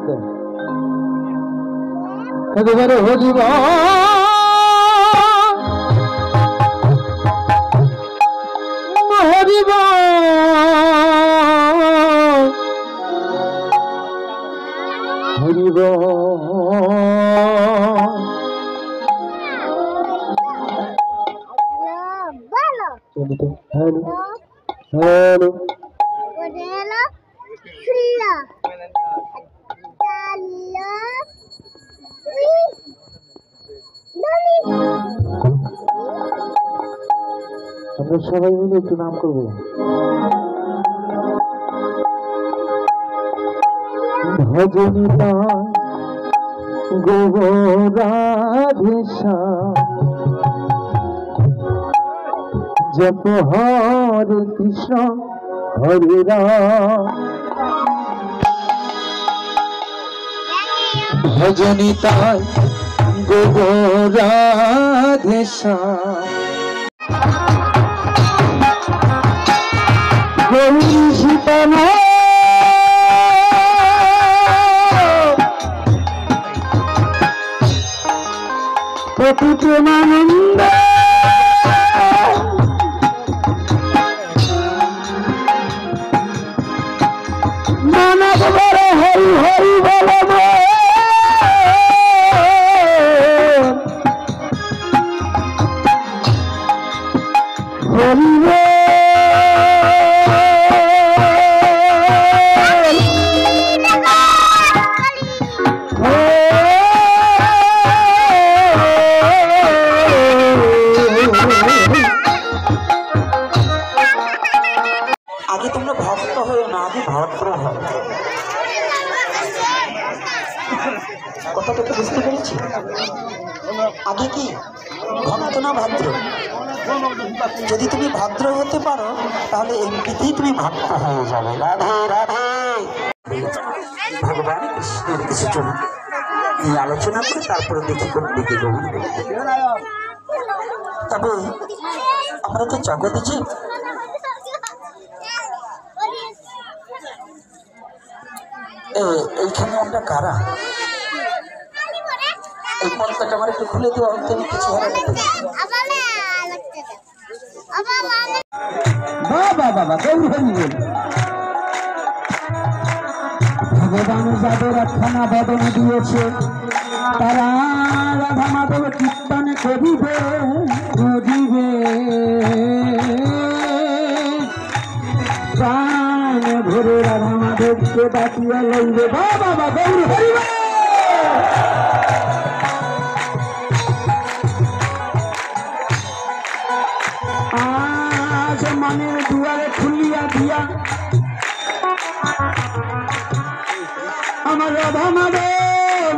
তো একেবারে হরিব হরিব হরিব হ্যালো হ্যালো আমরা সবাই মিলে একটু নাম করবো। ভজনিতা গোরাধেশা জপ হরে কৃষ্ণ হরে রাম। ভজনিতায় গোরাধেশা গৌরী সীতাম প্রতি প্রেমানন্দ মানব বড় হরি হরি বল হরি আগে তোমরা ভক্ত হয়ে না, আগে ভদ্র হও। কথাটা তো বুঝতে পেরেছি। আগে কি ভক্ত না ভদ্র? যদি তুমি ভদ্র হতে পারো তাহলে এমনিতেই তুমি ভক্ত হয়ে যাবে। রাধে রাধে। ভগবান কৃষ্ণের কিছু জন্য এই আলোচনা করে তারপরে দেখি কোন দিকে গমন। তবে আমরা তো জগতে যে এইখানে আমরা কারা? এই পর্দাটা আমার একটু খুলে দেওয়া হতে কিছু ভগবান যাদের একখানা বদন দিয়েছে তারা রাধা মাধব কীর্তনে করিবে করিবে প্রাণ ভরে রাধা মাধবকে বাঁচিয়া লইবে। বাবা গৌর হরিবে। আজ মনের দুয়ারে খুলিয়া দিয়া আমার রাধা মাধব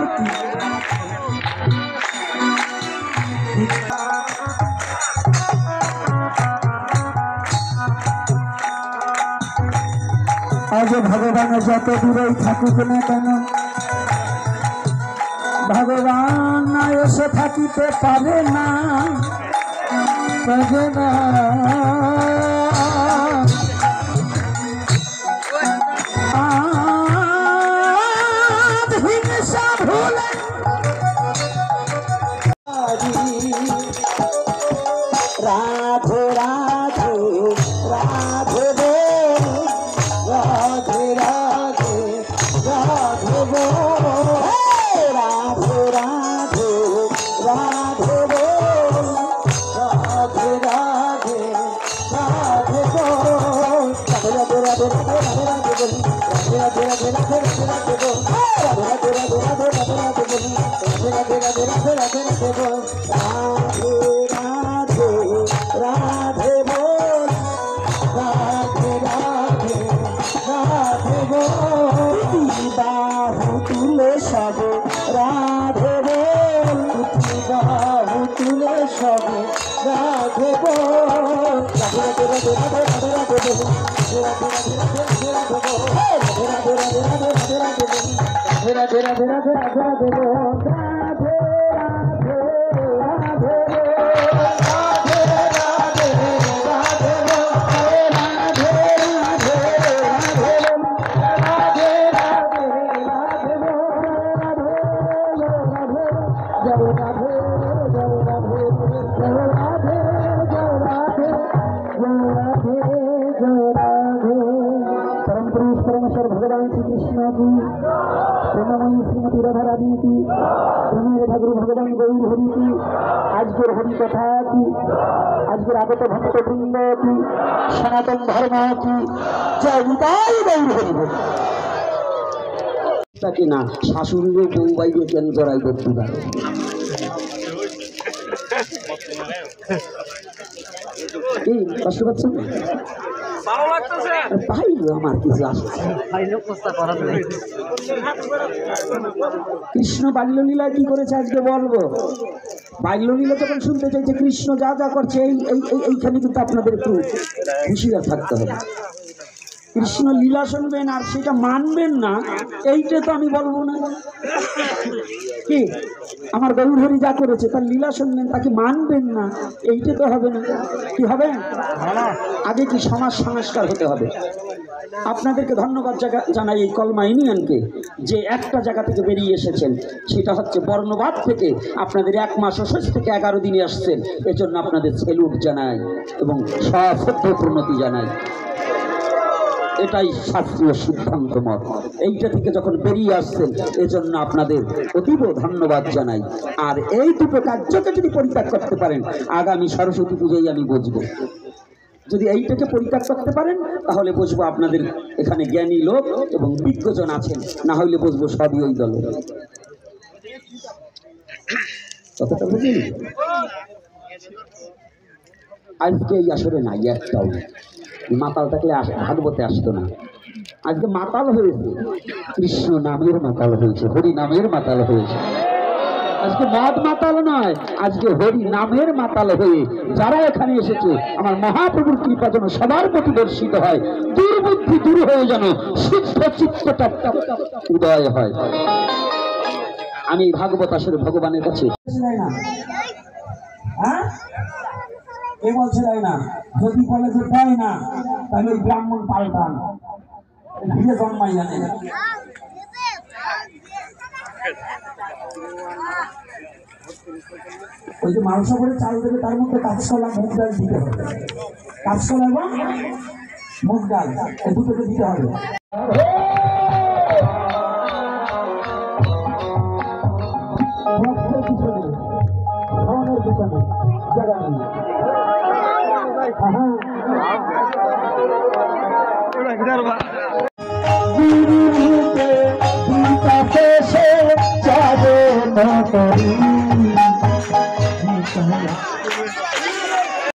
আজ ভগবান যত দূরেই থাকুক না কেন ভগবান না এসে থাকিতে পারে না। হিংসা ভুলে রাধে রাধে রাধে রাধে রাধে রাধে রাধে রাধে রাধে বাহু তুলে সব রাধে বাহু তুলে সব রাধে परमेश्वर भगवान श्री कृष्ण की प्रेममयी श्रीमती राधा रानी की प्रेमेर ठाकुर भगवान गौर हरि की आजकेर हरि कथा की आजकेर आगत भक्तवृंद की सनातन धर्म की जय निताई गौर हरि बोल তাকে না শাশুড়িরও বউ বাইরে কেন জড়াই করতে পারে এই কষ্ট পাচ্ছেন পাইলো আমার কিছু আসছে কৃষ্ণ বাল্যলীলা কি করেছে আজকে বলবো বাল্যলীলা যখন শুনতে চাইছে কৃষ্ণ যা যা করছে এইখানে কিন্তু আপনাদের একটু হুঁশিয়ার থাকতে হবে কৃষ্ণ লীলা শুনবেন আর সেটা মানবেন না এইটা তো আমি বলবো না কি আমার গৌর হরি যা করেছে তার লীলা শুনবেন তাকে মানবেন না এইটা তো হবে না কি হবে আগে কি সমাজ সংস্কার হতে হবে আপনাদেরকে ধন্যবাদ জানাই এই কলমা ইউনিয়নকে যে একটা জায়গা থেকে বেরিয়ে এসেছেন সেটা হচ্ছে বর্ণবাদ থেকে আপনাদের 1 মাস 26 থেকে 11 দিনে আসছেন এজন্য আপনাদের সেলুট জানাই এবং সশ্রদ্ধ প্রণতি জানাই এটাই শাস্ত্রীয় সিদ্ধান্ত মত এইটা থেকে যখন বেরিয়ে আসছেন এজন্য আপনাদের অতীব ধন্যবাদ জানাই আর এই দুটো কার্যকে যদি পরিত্যাগ করতে পারেন আগামী সরস্বতী পূজায় আমি বুঝবো যদি এইটাকে পরিত্যাগ করতে পারেন তাহলে বুঝবো আপনাদের এখানে জ্ঞানী লোক এবং বিজ্ঞজন আছেন না হইলে বুঝবো সবই ওই দল কথাটা বুঝলি আজকে এই আসরে নাই একটাও মাতাল থাকলে ভাগবতে আসতো না আজকে মাতাল হয়েছে কৃষ্ণ নামের মাতাল হয়েছে হরি নামের মাতাল হয়েছে আজকে মদ মাতাল নয় আজকে হরি নামের মাতাল হয়ে যারা এখানে এসেছে আমার মহাপ্রভুর কৃপা যেন সবার প্রতি দর্শিত হয় দুর্বুদ্ধি দূর হয়ে যেন শুদ্ধ চিত্তটা উদয় হয় আমি ভাগবত আসলে ভগবানের কাছে এ বলছে তাই না যদি বলে যে দেয় না তাহলে ওই ব্রাহ্মণ পাল্টান ভিড়ে জন্মাই জানে ওই যে মাংস করে চাল দেবে তার মধ্যে কাঁচকলা মুগ ডাল দিতে হবে কাঁচকলা এবং মুগ ডাল এই দুটোকে দিতে হবে জায়গা নেই